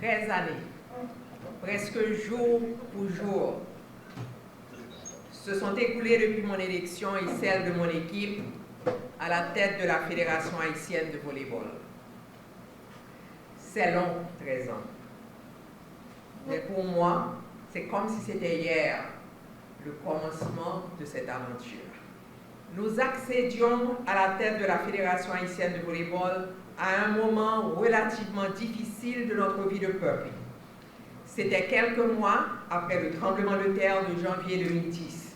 13 années, presque jour pour jour, se sont écoulées depuis mon élection et celle de mon équipe à la tête de la Fédération haïtienne de volleyball. C'est long, 13 ans. Mais pour moi, c'est comme si c'était hier, le commencement de cette aventure. Nous accédions à la tête de la Fédération haïtienne de volleyball à un moment relativement difficile de notre vie de peuple. C'était quelques mois après le tremblement de terre de janvier 2010.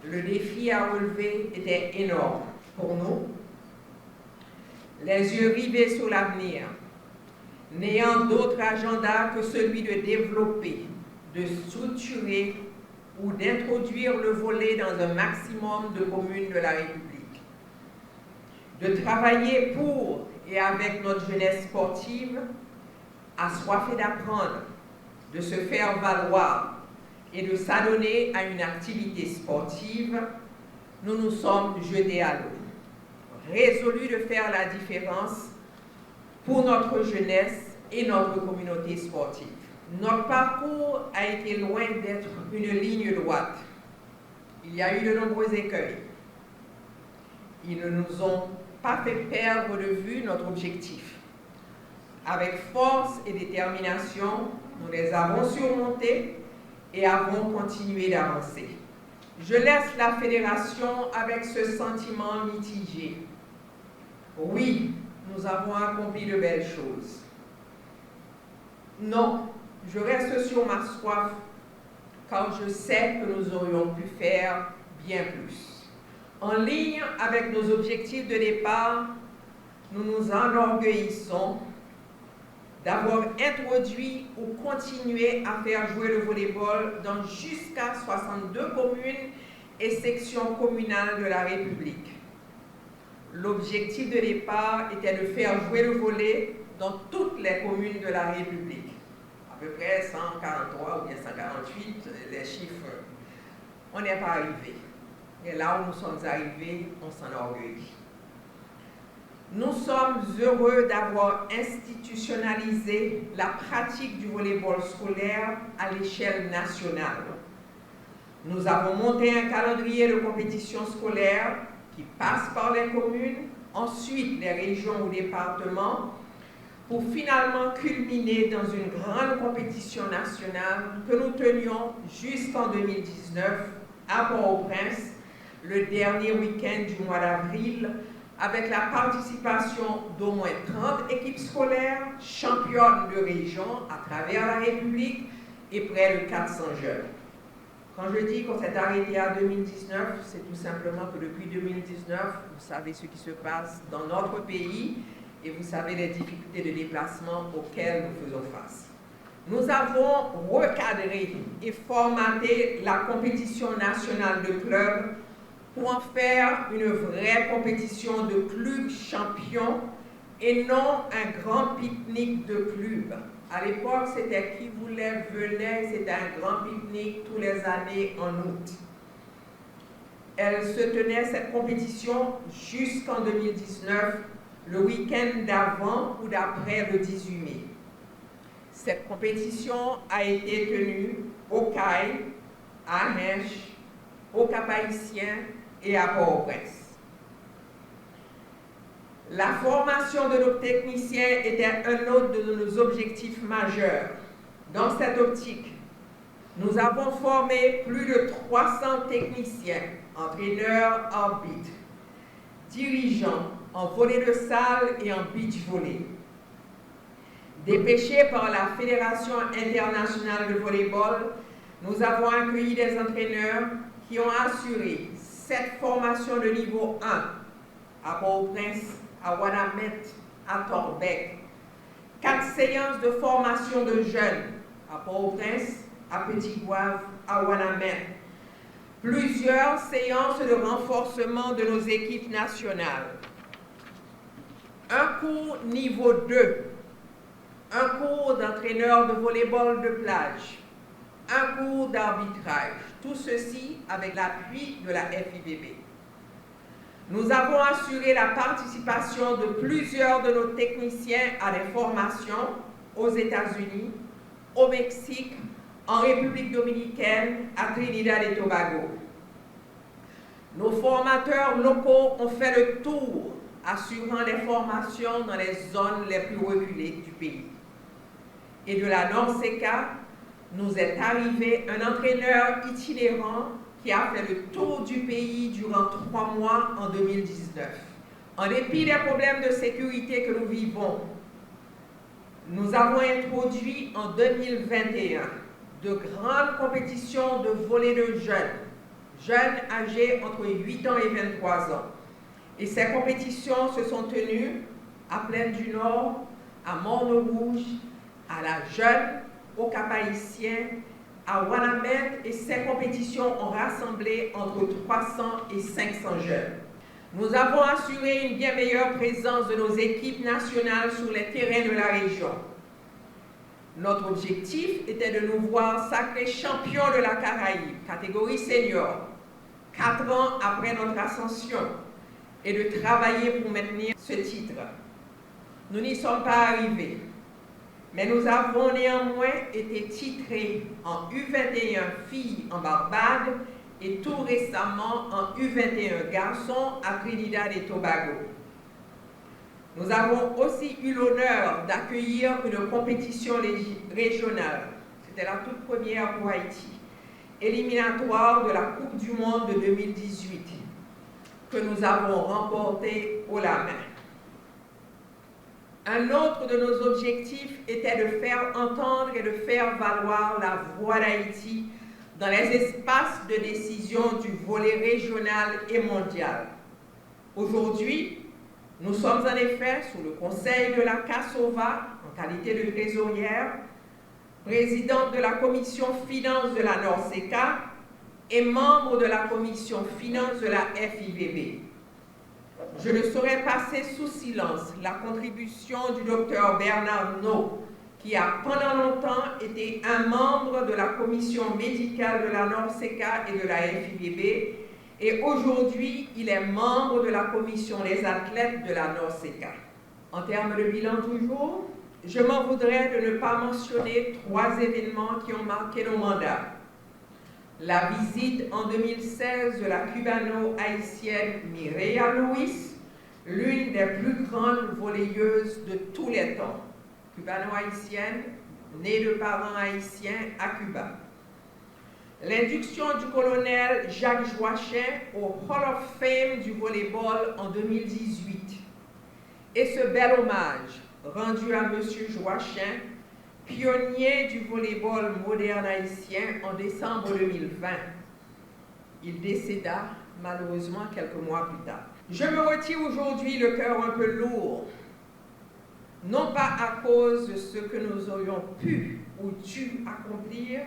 Le défi à relever était énorme pour nous. Les yeux rivés sur l'avenir, n'ayant d'autre agenda que celui de développer, de structurer ou d'introduire le volley dans un maximum de communes de la République. De travailler pour et avec notre jeunesse sportive, assoiffée d'apprendre, de se faire valoir et de s'adonner à une activité sportive, nous nous sommes jetés à l'eau, résolus de faire la différence pour notre jeunesse et notre communauté sportive. Notre parcours a été loin d'être une ligne droite. Il y a eu de nombreux écueils. Ils ne nous ont pas fait perdre de vue notre objectif. Avec force et détermination, nous les avons surmontés et avons continué d'avancer. Je laisse la fédération avec ce sentiment mitigé. Oui, nous avons accompli de belles choses. Non, je reste sur ma soif car je sais que nous aurions pu faire bien plus. En ligne avec nos objectifs de départ, nous nous enorgueillissons d'avoir introduit ou continué à faire jouer le volleyball dans jusqu'à 62 communes et sections communales de la République. L'objectif de départ était de faire jouer le volley dans toutes les communes de la République. À peu près 143 ou bien 148, les chiffres, on n'est pas arrivé. Et là où nous sommes arrivés, on s'enorgueillit. Nous sommes heureux d'avoir institutionnalisé la pratique du volleyball scolaire à l'échelle nationale. Nous avons monté un calendrier de compétition scolaire qui passe par les communes, ensuite les régions ou départements, pour finalement culminer dans une grande compétition nationale que nous tenions juste en 2019 à Port-au-Prince, le dernier week-end du mois d'avril, avec la participation d'au moins 30 équipes scolaires, championnes de région à travers la République et près de 400 jeunes. Quand je dis qu'on s'est arrêté à 2019, c'est tout simplement que depuis 2019, vous savez ce qui se passe dans notre pays et vous savez les difficultés de déplacement auxquelles nous faisons face. Nous avons recadré et formaté la compétition nationale de clubs pour en faire une vraie compétition de clubs champions et non un grand pique-nique de clubs. À l'époque, c'était qui voulait, venait, c'était un grand pique-nique tous les années en août. Elle se tenait, cette compétition, jusqu'en 2019, le week-end d'avant ou d'après le 18 mai. Cette compétition a été tenue au CAI, à Hinche, au Cap-Haïtien et à Port-au-Prince. La formation de nos techniciens était un autre de nos objectifs majeurs. Dans cette optique, nous avons formé plus de 300 techniciens, entraîneurs, arbitres, dirigeants en volley de salle et en beach volley. Dépêchés par la Fédération internationale de volleyball, nous avons accueilli des entraîneurs qui ont assuré 7 formations de niveau 1 à Port-au-Prince, à Ouanamet, à Torbec, 4 séances de formation de jeunes à Port-au-Prince, à Petit-Goâve, à Ouanamet, plusieurs séances de renforcement de nos équipes nationales, un cours niveau 2, un cours d'entraîneur de volley-ball de plage, un cours d'arbitrage, tout ceci avec l'appui de la FIVB. Nous avons assuré la participation de plusieurs de nos techniciens à des formations aux États-Unis, au Mexique, en République dominicaine, à Trinidad et Tobago. Nos formateurs locaux ont fait le tour, assurant des formations dans les zones les plus reculées du pays. Et de la NORCECA, nous est arrivé un entraîneur itinérant qui a fait le tour du pays durant 3 mois en 2019. En dépit des problèmes de sécurité que nous vivons, nous avons introduit en 2021 de grandes compétitions de volley de jeunes âgés entre 8 ans et 23 ans. Et ces compétitions se sont tenues à Plaine du Nord, à Morne-Rouge, à La Jeune, au Cap-Haïtien, à Ouanamet, et ces compétitions ont rassemblé entre 300 et 500 jeunes. Nous avons assuré une bien meilleure présence de nos équipes nationales sur les terrains de la région. Notre objectif était de nous voir sacrés champions de la Caraïbe, catégorie senior, 4 ans après notre ascension, et de travailler pour maintenir ce titre. Nous n'y sommes pas arrivés, mais nous avons néanmoins été titrés en U21 filles en Barbade et tout récemment en U21 garçons à Trinidad et Tobago. Nous avons aussi eu l'honneur d'accueillir une compétition régionale, c'était la toute première pour Haïti, éliminatoire de la Coupe du Monde de 2018, que nous avons remportée haut la main. Un autre de nos objectifs était de faire entendre et de faire valoir la voix d'Haïti dans les espaces de décision du volet régional et mondial. Aujourd'hui, nous sommes en effet sous le conseil de la CASOVA, en qualité de trésorière, présidente de la commission finance de la NORCECA et membre de la commission finance de la FIVB. Je ne saurais passer sous silence la contribution du docteur Bernard No, qui a pendant longtemps été un membre de la commission médicale de la NORCECA et de la FIVB, et aujourd'hui, il est membre de la commission des athlètes de la NORCECA. En termes de bilan toujours, je m'en voudrais de ne pas mentionner 3 événements qui ont marqué nos mandats. La visite en 2016 de la cubano-haïtienne Mireya Luis, l'une des plus grandes volleyeuses de tous les temps, cubano-haïtienne, née de parents haïtiens à Cuba. L'induction du colonel Jacques Joachim au Hall of Fame du volleyball en 2018 et ce bel hommage rendu à M. Joachim, pionnier du volleyball moderne haïtien en décembre 2020. Il décéda malheureusement quelques mois plus tard. Je me retire aujourd'hui le cœur un peu lourd, non pas à cause de ce que nous aurions pu ou dû accomplir,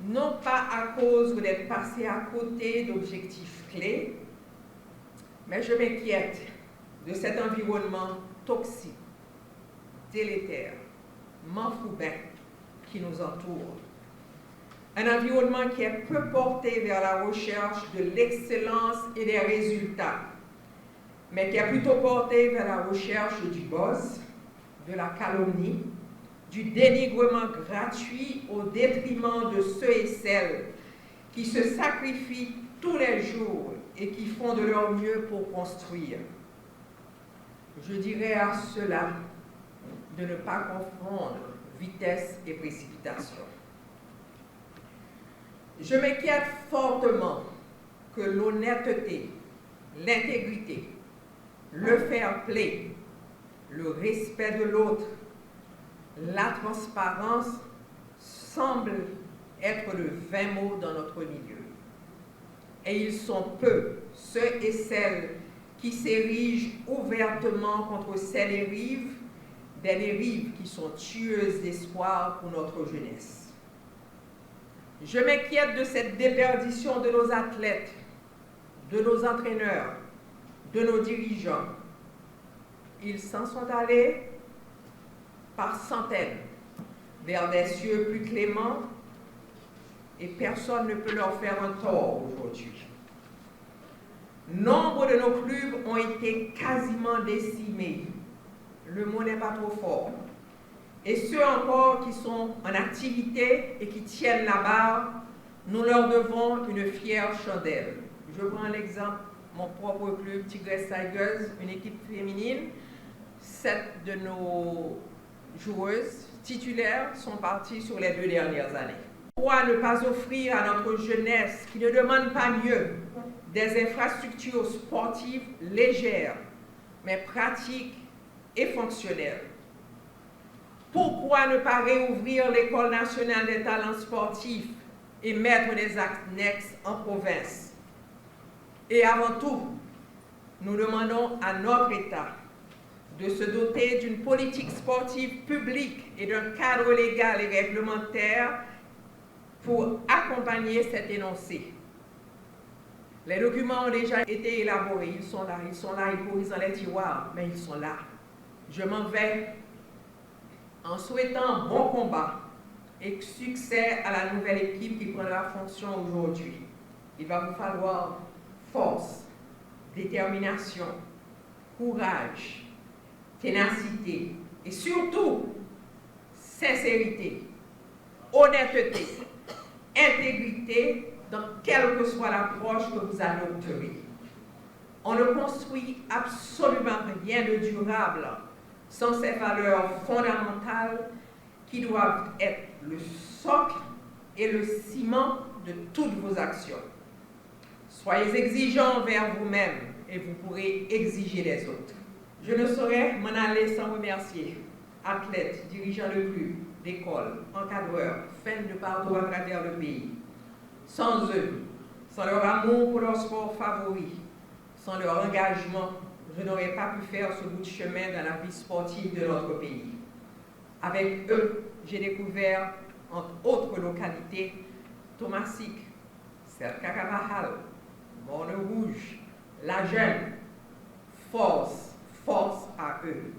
non pas à cause d'être passé à côté d'objectifs clés, mais je m'inquiète de cet environnement toxique, délétère, manfoubin qui nous entoure. Un environnement qui est peu porté vers la recherche de l'excellence et des résultats, mais qui est plutôt porté vers la recherche du buzz, de la calomnie, du dénigrement gratuit au détriment de ceux et celles qui se sacrifient tous les jours et qui font de leur mieux pour construire. Je dirais à cela de ne pas confondre vitesse et précipitation. Je m'inquiète fortement que l'honnêteté, l'intégrité, le fair play, le respect de l'autre, la transparence semblent être le 20 mots dans notre milieu. Et ils sont peu, ceux et celles qui s'érigent ouvertement contre ces dérives, des dérives qui sont tueuses d'espoir pour notre jeunesse. Je m'inquiète de cette déperdition de nos athlètes, de nos entraîneurs, de nos dirigeants. Ils s'en sont allés par centaines vers des cieux plus cléments et personne ne peut leur faire un tort aujourd'hui. Nombre de nos clubs ont été quasiment décimés. Le mot n'est pas trop fort. Et ceux encore qui sont en activité et qui tiennent la barre, nous leur devons une fière chandelle. Je prends l'exemple, mon propre club, Tigresse Tigers, une équipe féminine. 7 de nos joueuses titulaires sont parties sur les 2 dernières années. Pourquoi ne pas offrir à notre jeunesse, qui ne demande pas mieux, des infrastructures sportives légères, mais pratiques et fonctionnelles? Pourquoi ne pas réouvrir l'École nationale des talents sportifs et mettre des annexes en province? Et avant tout, nous demandons à notre État de se doter d'une politique sportive publique et d'un cadre légal et réglementaire pour accompagner cet énoncé. Les documents ont déjà été élaborés, ils sont là, ils pourrissent dans les tiroirs, mais ils sont là. Je m'en vais en souhaitant bon combat et succès à la nouvelle équipe qui prendra fonction aujourd'hui. Il va vous falloir force, détermination, courage, ténacité et surtout sincérité, honnêteté, intégrité dans quelle que soit l'approche que vous adopterez. On ne construit absolument rien de durable sans ces valeurs fondamentales qui doivent être le socle et le ciment de toutes vos actions. Soyez exigeants envers vous-même et vous pourrez exiger des autres. Je ne saurais m'en aller sans remercier athlètes, dirigeants de clubs, d'écoles, encadreurs, fans de partout à travers le pays. Sans eux, sans leur amour pour leur sport favori, sans leur engagement, je n'aurais pas pu faire ce bout de chemin dans la vie sportive de notre pays. Avec eux, j'ai découvert, entre autres localités, Thomassic, Cerca Carvajal, Morne Rouge, La Jeune. Force à eux.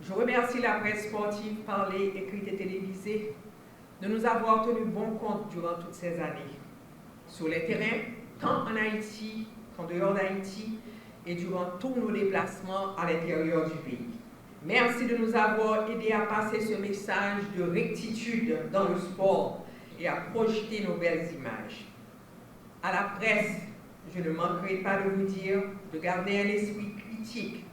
Je remercie la presse sportive, parlée, écrite et télévisée de nous avoir tenu bon compte durant toutes ces années. Sur les terrains, tant en Haïti qu'en dehors d'Haïti, et durant tous nos déplacements à l'intérieur du pays. Merci de nous avoir aidés à passer ce message de rectitude dans le sport et à projeter nos belles images. À la presse, je ne manquerai pas de vous dire de garder un esprit critique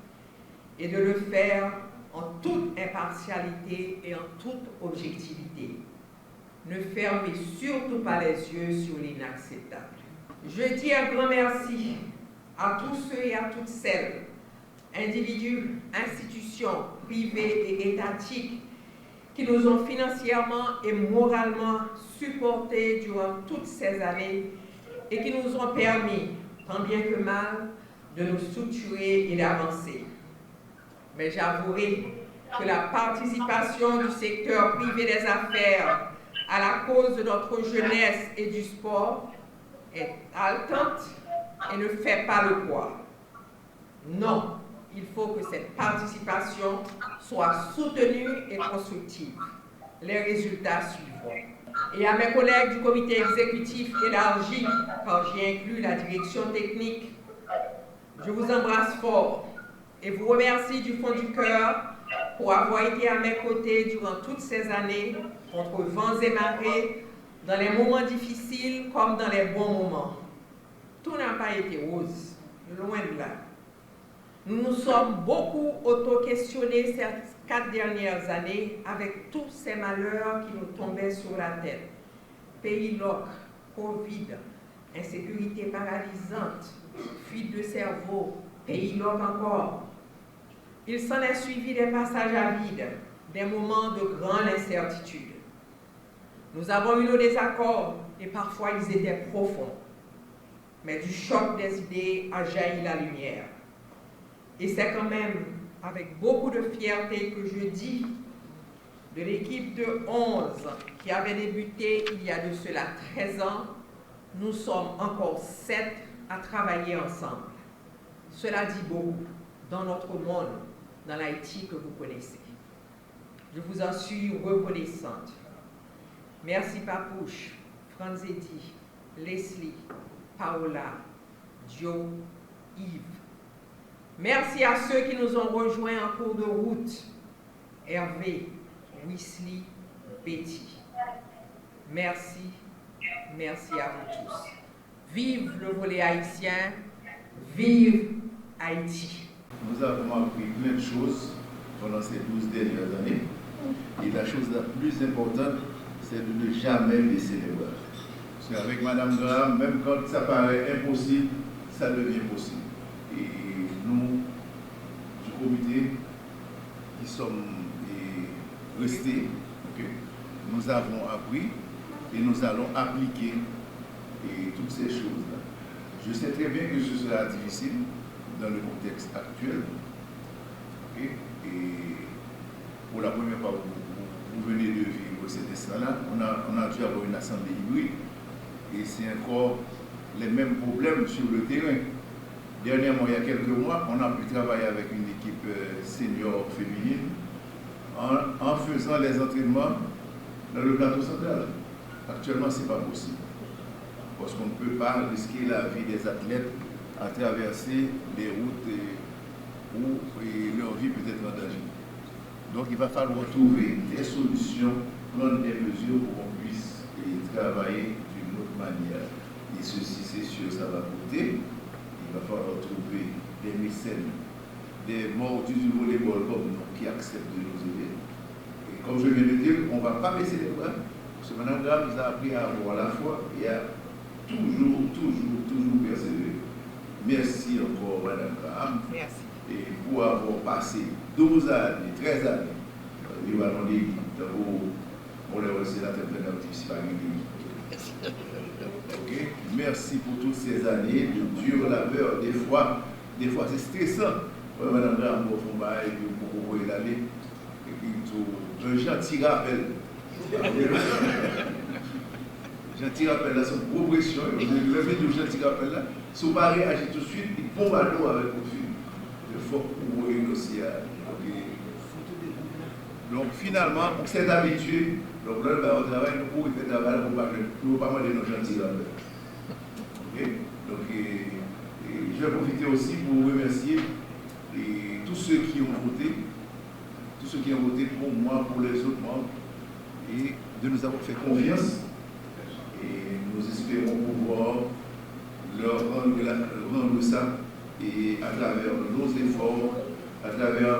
et de le faire en toute impartialité et en toute objectivité. Ne fermez surtout pas les yeux sur l'inacceptable. Je dis un grand merci à tous ceux et à toutes celles, individus, institutions, privées et étatiques, qui nous ont financièrement et moralement supportés durant toutes ces années et qui nous ont permis, tant bien que mal, de nous structurer et d'avancer. Mais j'avouerai que la participation du secteur privé des affaires à la cause de notre jeunesse et du sport est haletante et ne fait pas le poids. Non, il faut que cette participation soit soutenue et constructive. Les résultats suivront. Et à mes collègues du comité exécutif élargi, quand j'y inclus la direction technique, je vous embrasse fort et vous remercie du fond du cœur pour avoir été à mes côtés durant toutes ces années, contre vents et marées, dans les moments difficiles comme dans les bons moments. Tout n'a pas été rose, loin de là. Nous nous sommes beaucoup auto-questionnés ces 4 dernières années avec tous ces malheurs qui nous tombaient sur la tête. Pays loc, Covid, insécurité paralysante, fuite de cerveau, pays loc encore. Il s'en est suivi des passages à vide, des moments de grande incertitude. Nous avons eu nos désaccords et parfois ils étaient profonds. Mais du choc des idées a jailli la lumière. Et c'est quand même avec beaucoup de fierté que je dis de l'équipe de 11 qui avait débuté il y a de cela 13 ans, nous sommes encore 7 à travailler ensemble. Cela dit beaucoup dans notre monde, dans l'Haïti que vous connaissez. Je vous en suis reconnaissante. Merci Papouche, Franzedi, Leslie, Paola, Joe, Yves. Merci à ceux qui nous ont rejoints en cours de route. Hervé, Wesley, Betty. Merci, merci à vous tous. Vive le volet haïtien, vive Haïti. Nous avons appris plein de choses pendant ces 12 dernières années. Et la chose la plus importante, c'est de ne jamais baisser les bras. Parce qu'avec Mme Graham, même quand ça paraît impossible, ça devient possible. Et nous, du comité, qui sommes restés, nous avons appris et nous allons appliquer toutes ces choses-là. Je sais très bien que ce sera difficile dans le contexte actuel. Et pour la première fois, vous venez de vivre cet instant-là, on a dû avoir une assemblée hybride et c'est encore les mêmes problèmes sur le terrain. Dernièrement, il y a quelques mois, on a pu travailler avec une équipe senior féminine en faisant les entraînements dans le plateau central. Actuellement, ce n'est pas possible. Parce qu'on ne peut pas risquer la vie des athlètes à traverser les routes où leur vie peut être en danger. Donc il va falloir trouver des solutions, prendre des mesures pour qu'on puisse travailler d'une autre manière. Et ceci, c'est sûr, ça va coûter. Il va falloir trouver des mécènes, des mordus du volleyball comme nous qui acceptent de nous aider. Et comme je viens de dire, on ne va pas baisser les bras. Parce que Mme Graham nous a appris à avoir la foi et à toujours persévérer. Merci encore, Mme Graham. Merci. Et pour avoir passé 12 années, 13 années, il va dans l'équipe où on les reçoit la tête de l'artiste. Okay? Merci pour toutes ces années de dur labeur. Des fois c'est stressant. Madame Graham, vous faites et puis vous pouvez aller. Un gentil rappel. Gentil rappel là, c'est une progression. Le fait de gentil rappel là, si vous ne réagissez tout de suite, il bombarde avec votre film. Il faut que vous aussi. Donc finalement, on s'est habitué. Donc là, on travaille, nous pouvons faire travail, nous ne pouvons pas demander nos gentils rappels. Okay? Donc, je vais profiter aussi pour vous remercier tous ceux qui ont voté pour moi, pour les autres membres, et de nous avoir fait confiance. Et nous espérons pouvoir leur rendre ça et à travers nos efforts, à travers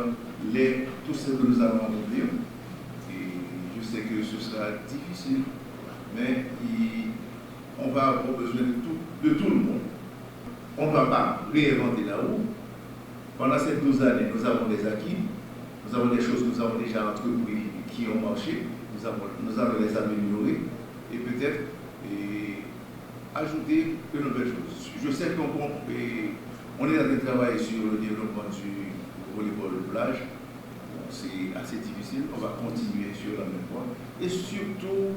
tout ce que nous allons accomplir. Et je sais que ce sera difficile, mais on va avoir besoin de tout le monde. On ne va pas réinventer la roue. Pendant ces 12 années, nous avons des acquis, nous avons des choses que nous avons déjà entreprises qui ont marché, nous allons les améliorer et peut-être ajouter de nouvelles choses. Je sais qu'on est en train de travailler sur le développement du volleyball de plage. C'est assez difficile, on va continuer sur la même voie et surtout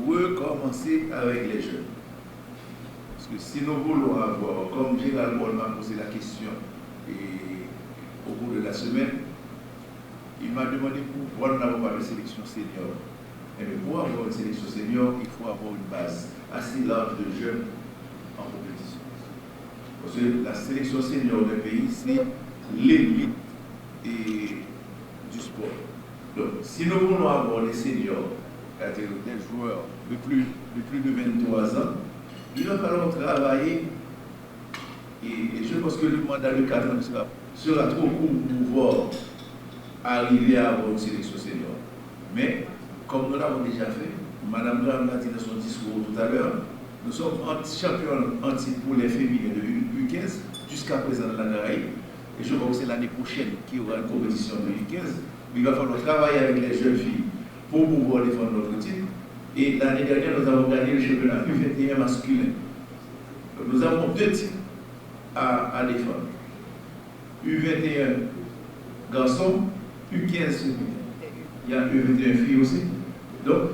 recommencer avec les jeunes. Parce que si nous voulons avoir, comme Gérald Ball m'a posé la question au cours de la semaine, il m'a demandé pourquoi nous n'avons pas de sélection senior. Et pour avoir une sélection senior, il faut avoir une base assez large de jeunes en compétition. Parce que la sélection senior d'un pays, c'est l'élite du sport. Donc, si nous voulons avoir des seniors, c'est-à-dire des joueurs de plus de 23 ans, il va falloir travailler. Et je pense que le mandat de 4 ans sera trop court pour pouvoir arriver à avoir une sélection senior. Mais, comme nous l'avons déjà fait, Mme Graham l'a dit dans son discours tout à l'heure, nous sommes champions en titre pour les féminines de U15 jusqu'à présent dans la Caraïbe. Et je crois que c'est l'année prochaine qu'il y aura une compétition de U15. Il va falloir travailler avec les jeunes filles pour pouvoir défendre notre titre. Et l'année dernière, nous avons gagné le championnat U21 masculin. Donc, nous avons 2 titres à défendre. U21 garçons, U15 féminin. Il y a U21 filles aussi. Donc,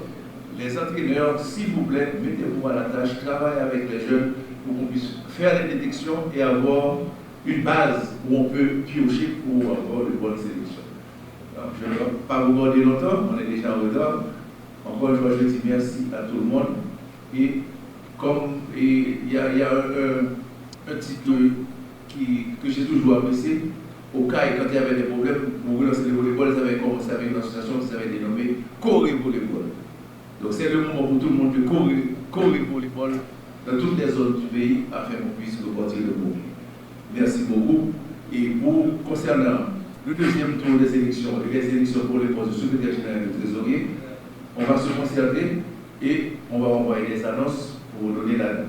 les entraîneurs, s'il vous plaît, mettez-vous à la tâche, travaillez avec les jeunes pour qu'on puisse faire les détections et avoir une base où on peut piocher pour avoir de bonnes sélections. Alors, je ne vais pas vous garder longtemps, on est déjà en retard. Encore une fois, je dis merci à tout le monde. Et comme il y a un titre que j'ai toujours apprécié, au cas où quand il y avait des problèmes, pour relancer le volleyball, ils avaient commencé avec une association qui s'avait dénommée Corée Volleyball. Donc c'est le moment pour tout le monde de Corée Volleyball dans toutes les zones du pays afin qu'on puisse repartir le groupe. Merci beaucoup. Et concernant le deuxième tour des élections et les élections pour les postes de secrétaire général et de trésorier, on va se concerter et on va envoyer des annonces pour vous donner la date.